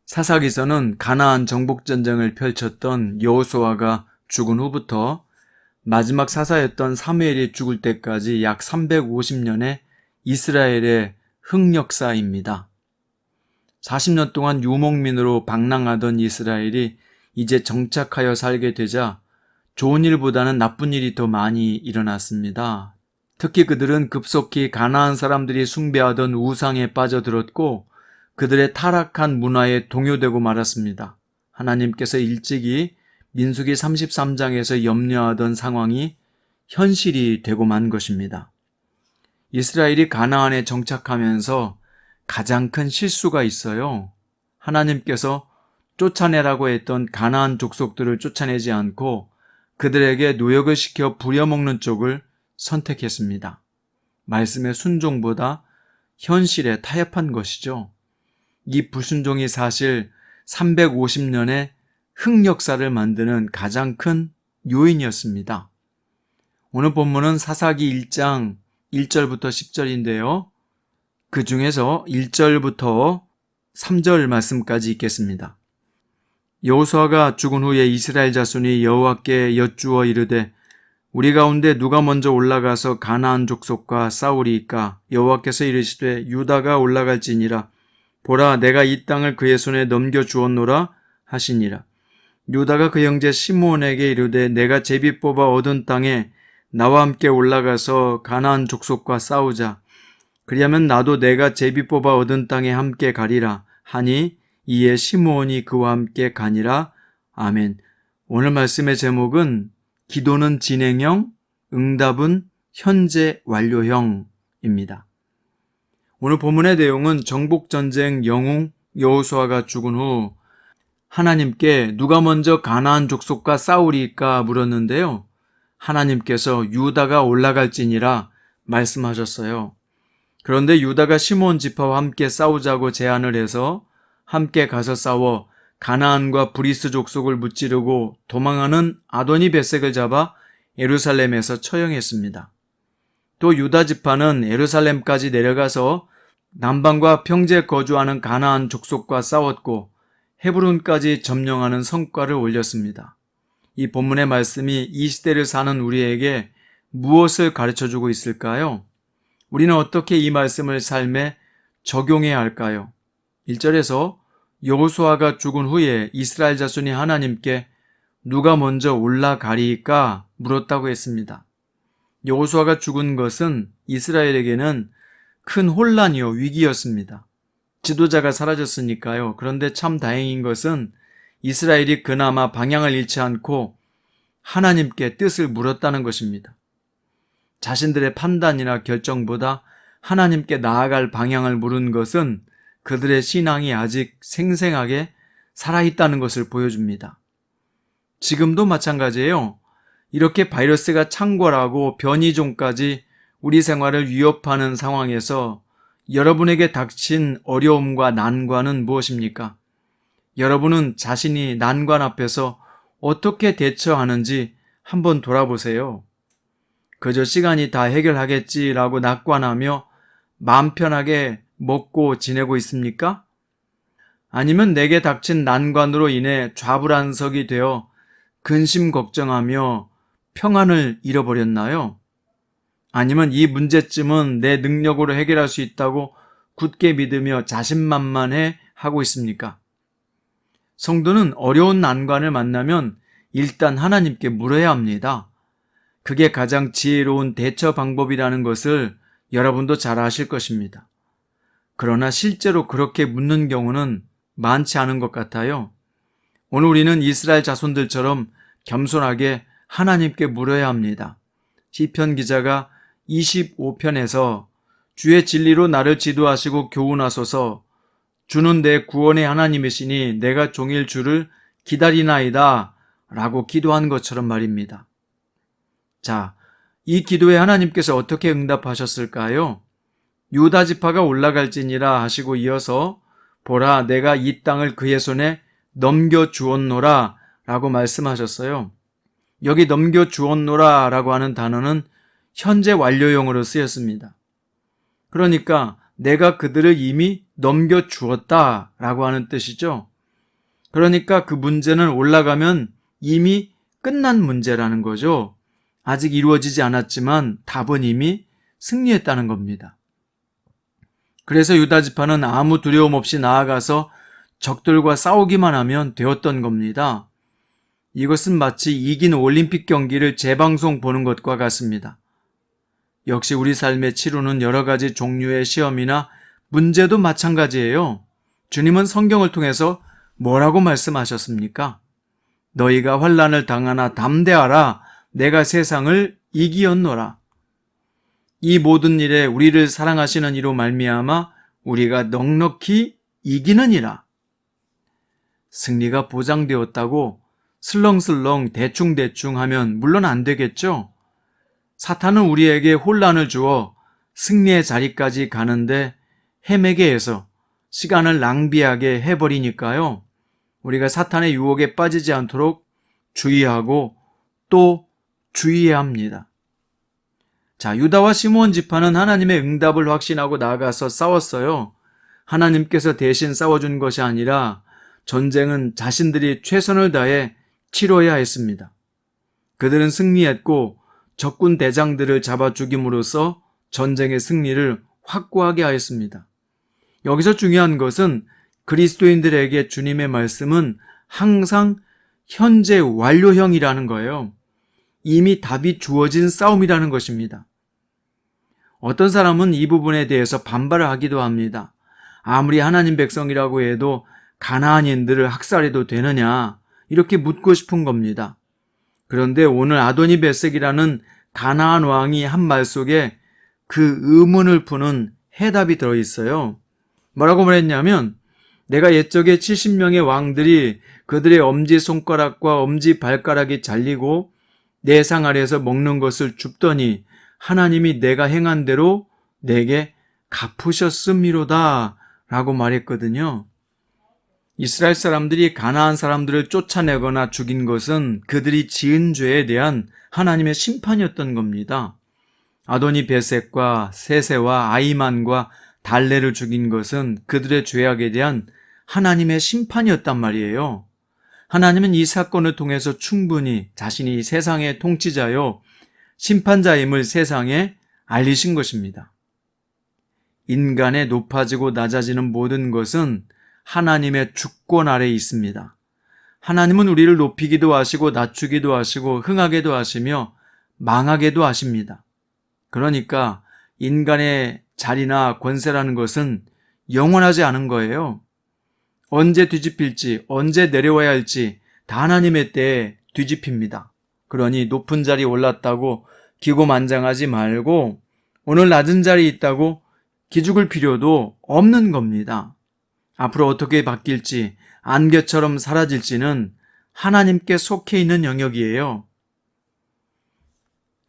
사사기서는 가나안 정복전쟁을 펼쳤던 여호수아가 죽은 후부터 마지막 사사였던 사무엘이 죽을 때까지 약 350년의 이스라엘의 흑역사입니다. 40년 동안 유목민으로 방랑하던 이스라엘이 이제 정착하여 살게 되자 좋은 일보다는 나쁜 일이 더 많이 일어났습니다. 특히 그들은 급속히 가나안 사람들이 숭배하던 우상에 빠져들었고 그들의 타락한 문화에 동요되고 말았습니다. 하나님께서 일찍이 민수기 33장에서 염려하던 상황이 현실이 되고 만 것입니다. 이스라엘이 가나안에 정착하면서 가장 큰 실수가 있어요. 하나님께서 쫓아내라고 했던 가나안 족속들을 쫓아내지 않고 그들에게 노역을 시켜 부려먹는 쪽을 선택했습니다. 말씀의 순종보다 현실에 타협한 것이죠. 이 불순종이 사실 350년의 흑역사를 만드는 가장 큰 요인이었습니다. 오늘 본문은 사사기 1장 1절부터 10절인데요. 그 중에서 1절부터 3절 말씀까지 읽겠습니다. 여호수아가 죽은 후에 이스라엘 자손이 여호와께 여쭈어 이르되 우리 가운데 누가 먼저 올라가서 가나안 족속과 싸우리이까? 여호와께서 이르시되 유다가 올라갈지니라. 보라, 내가 이 땅을 그의 손에 넘겨주었노라 하시니라. 유다가 그 형제 시므온에게 이르되 내가 제비 뽑아 얻은 땅에 나와 함께 올라가서 가나안 족속과 싸우자. 그리하면 나도 내가 제비 뽑아 얻은 땅에 함께 가리라 하니 이에 시므온이 그와 함께 가니라. 아멘. 오늘 말씀의 제목은 기도는 진행형, 응답은 현재 완료형입니다. 오늘 본문의 내용은 정복전쟁 영웅 여호수아가 죽은 후 하나님께 누가 먼저 가나안 족속과 싸우리까 물었는데요. 하나님께서 유다가 올라갈지니라 말씀하셨어요. 그런데 유다가 시므온 지파와 함께 싸우자고 제안을 해서 함께 가서 싸워 가나안과 브리스 족속을 무찌르고 도망하는 아도니 베색을 잡아 예루살렘에서 처형했습니다. 또 유다 지파는 예루살렘까지 내려가서 남방과 평지에 거주하는 가나안 족속과 싸웠고 헤브론까지 점령하는 성과를 올렸습니다. 이 본문의 말씀이 이 시대를 사는 우리에게 무엇을 가르쳐주고 있을까요? 우리는 어떻게 이 말씀을 삶에 적용해야 할까요? 1절에서 여호수아가 죽은 후에 이스라엘 자손이 하나님께 누가 먼저 올라가리까 물었다고 했습니다. 여호수아가 죽은 것은 이스라엘에게는 큰 혼란이요 위기였습니다. 지도자가 사라졌으니까요. 그런데 참 다행인 것은 이스라엘이 그나마 방향을 잃지 않고 하나님께 뜻을 물었다는 것입니다. 자신들의 판단이나 결정보다 하나님께 나아갈 방향을 물은 것은 그들의 신앙이 아직 생생하게 살아있다는 것을 보여줍니다. 지금도 마찬가지예요. 이렇게 바이러스가 창궐하고 변이종까지 우리 생활을 위협하는 상황에서 여러분에게 닥친 어려움과 난관은 무엇입니까? 여러분은 자신이 난관 앞에서 어떻게 대처하는지 한번 돌아보세요. 그저 시간이 다 해결하겠지라고 낙관하며 마음 편하게 먹고 지내고 있습니까? 아니면 내게 닥친 난관으로 인해 좌불안석이 되어 근심 걱정하며 평안을 잃어버렸나요? 아니면 이 문제점은 내 능력으로 해결할 수 있다고 굳게 믿으며 자신만만해 하고 있습니까? 성도는 어려운 난관을 만나면 일단 하나님께 물어야 합니다. 그게 가장 지혜로운 대처 방법이라는 것을 여러분도 잘 아실 것입니다. 그러나 실제로 그렇게 묻는 경우는 많지 않은 것 같아요. 오늘 우리는 이스라엘 자손들처럼 겸손하게 하나님께 물어야 합니다. 시편 기자가 25편에서 주의 진리로 나를 지도하시고 교훈하소서, 주는 내 구원의 하나님이시니 내가 종일 주를 기다리나이다 라고 기도한 것처럼 말입니다. 자, 이 기도에 하나님께서 어떻게 응답하셨을까요? 유다 지파가 올라갈지니라 하시고 이어서 보라, 내가 이 땅을 그의 손에 넘겨주었노라 라고 말씀하셨어요. 여기 넘겨주었노라 라고 하는 단어는 현재 완료형으로 쓰였습니다. 그러니까 내가 그들을 이미 넘겨주었다 라고 하는 뜻이죠. 그러니까 그 문제는 올라가면 이미 끝난 문제라는 거죠. 아직 이루어지지 않았지만 답은 이미 승리했다는 겁니다. 그래서 유다 지파는 아무 두려움 없이 나아가서 적들과 싸우기만 하면 되었던 겁니다. 이것은 마치 이긴 올림픽 경기를 재방송 보는 것과 같습니다. 역시 우리 삶의 치루는 여러 가지 종류의 시험이나 문제도 마찬가지예요. 주님은 성경을 통해서 뭐라고 말씀하셨습니까? 너희가 환난을 당하나 담대하라. 내가 세상을 이기었노라. 이 모든 일에 우리를 사랑하시는 이로 말미암아 우리가 넉넉히 이기느니라. 승리가 보장되었다고 슬렁슬렁 대충대충 하면 물론 안 되겠죠. 사탄은 우리에게 혼란을 주어 승리의 자리까지 가는데 헤매게 해서 시간을 낭비하게 해버리니까요. 우리가 사탄의 유혹에 빠지지 않도록 주의하고 또 주의해야 합니다. 자, 유다와 시므온 지파는 하나님의 응답을 확신하고 나아가서 싸웠어요. 하나님께서 대신 싸워준 것이 아니라 전쟁은 자신들이 최선을 다해 치러야 했습니다. 그들은 승리했고 적군 대장들을 잡아 죽임으로써 전쟁의 승리를 확고하게 하였습니다. 여기서 중요한 것은 그리스도인들에게 주님의 말씀은 항상 현재 완료형이라는 거예요. 이미 답이 주어진 싸움이라는 것입니다. 어떤 사람은 이 부분에 대해서 반발을 하기도 합니다. 아무리 하나님 백성이라고 해도 가나안인들을 학살해도 되느냐 이렇게 묻고 싶은 겁니다. 그런데 오늘 아도니 베섹이라는 가나안 왕이 한 말 속에 그 의문을 푸는 해답이 들어있어요. 뭐라고 말했냐면 내가 옛적에 70명의 왕들이 그들의 엄지손가락과 엄지발가락이 잘리고 내 상 아래에서 먹는 것을 줍더니 하나님이 내가 행한 대로 내게 갚으셨음이로다 라고 말했거든요. 이스라엘 사람들이 가나안 사람들을 쫓아내거나 죽인 것은 그들이 지은 죄에 대한 하나님의 심판이었던 겁니다. 아도니 베섹과 세세와 아이만과 달레를 죽인 것은 그들의 죄악에 대한 하나님의 심판이었단 말이에요. 하나님은 이 사건을 통해서 충분히 자신이 세상의 통치자요 심판자임을 세상에 알리신 것입니다. 인간의 높아지고 낮아지는 모든 것은 하나님의 주권 아래에 있습니다. 하나님은 우리를 높이기도 하시고 낮추기도 하시고 흥하게도 하시며 망하게도 하십니다. 그러니까 인간의 자리나 권세라는 것은 영원하지 않은 거예요. 언제 뒤집힐지, 언제 내려와야 할지 다 하나님의 때에 뒤집힙니다. 그러니 높은 자리에 올랐다고 기고만장하지 말고 오늘 낮은 자리에 있다고 기죽을 필요도 없는 겁니다. 앞으로 어떻게 바뀔지, 안개처럼 사라질지는 하나님께 속해 있는 영역이에요.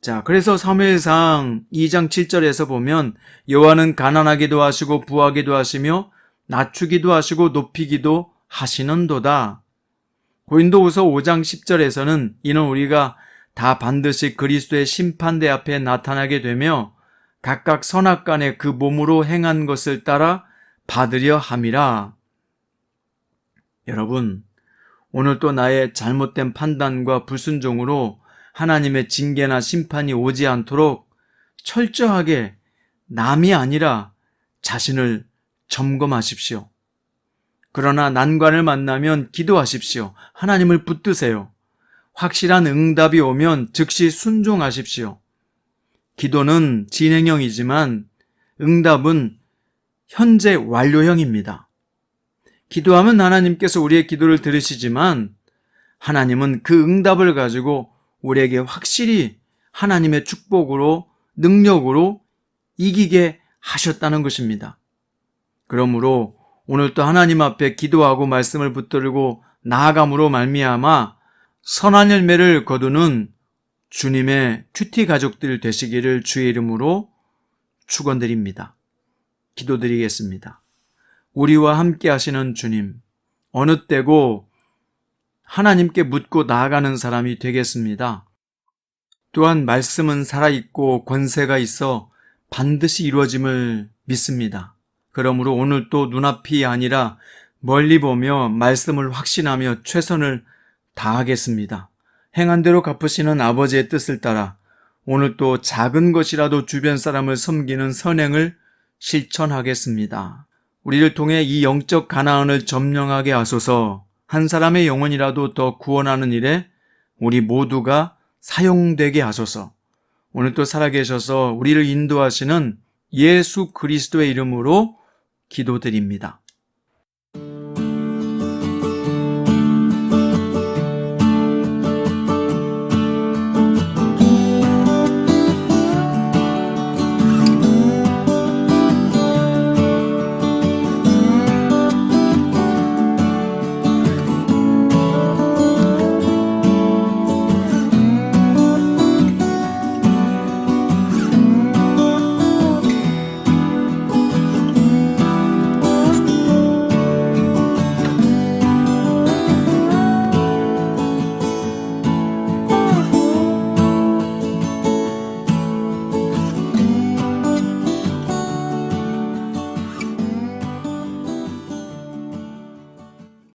자, 그래서 사무엘상 2장 7절에서 보면 여호와는 가난하기도 하시고 부하기도 하시며 낮추기도 하시고 높이기도 하시는도다. 고린도후서 5장 10절에서는 이는 우리가 다 반드시 그리스도의 심판대 앞에 나타나게 되며 각각 선악간에 그 몸으로 행한 것을 따라 받으려 함이라. 여러분, 오늘 또 나의 잘못된 판단과 불순종으로 하나님의 징계나 심판이 오지 않도록 철저하게 남이 아니라 자신을 점검하십시오. 그러나 난관을 만나면 기도하십시오. 하나님을 붙드세요. 확실한 응답이 오면 즉시 순종하십시오. 기도는 진행형이지만 응답은 현재 완료형입니다. 기도하면 하나님께서 우리의 기도를 들으시지만 하나님은 그 응답을 가지고 우리에게 확실히 하나님의 축복으로 능력으로 이기게 하셨다는 것입니다. 그러므로 오늘 또 하나님 앞에 기도하고 말씀을 붙들고 나아감으로 말미암아 선한 열매를 거두는 주님의 큐티 가족들 되시기를 주의 이름으로 축원드립니다. 기도드리겠습니다. 우리와 함께 하시는 주님, 어느 때고 하나님께 묻고 나아가는 사람이 되겠습니다. 또한 말씀은 살아있고 권세가 있어 반드시 이루어짐을 믿습니다. 그러므로 오늘 또 눈앞이 아니라 멀리 보며 말씀을 확신하며 최선을 다하겠습니다. 행한 대로 갚으시는 아버지의 뜻을 따라 오늘 또 작은 것이라도 주변 사람을 섬기는 선행을 실천하겠습니다. 우리를 통해 이 영적 가나안을 점령하게 하소서. 한 사람의 영혼이라도 더 구원하는 일에 우리 모두가 사용되게 하소서. 오늘 또 살아계셔서 우리를 인도하시는 예수 그리스도의 이름으로 기도드립니다.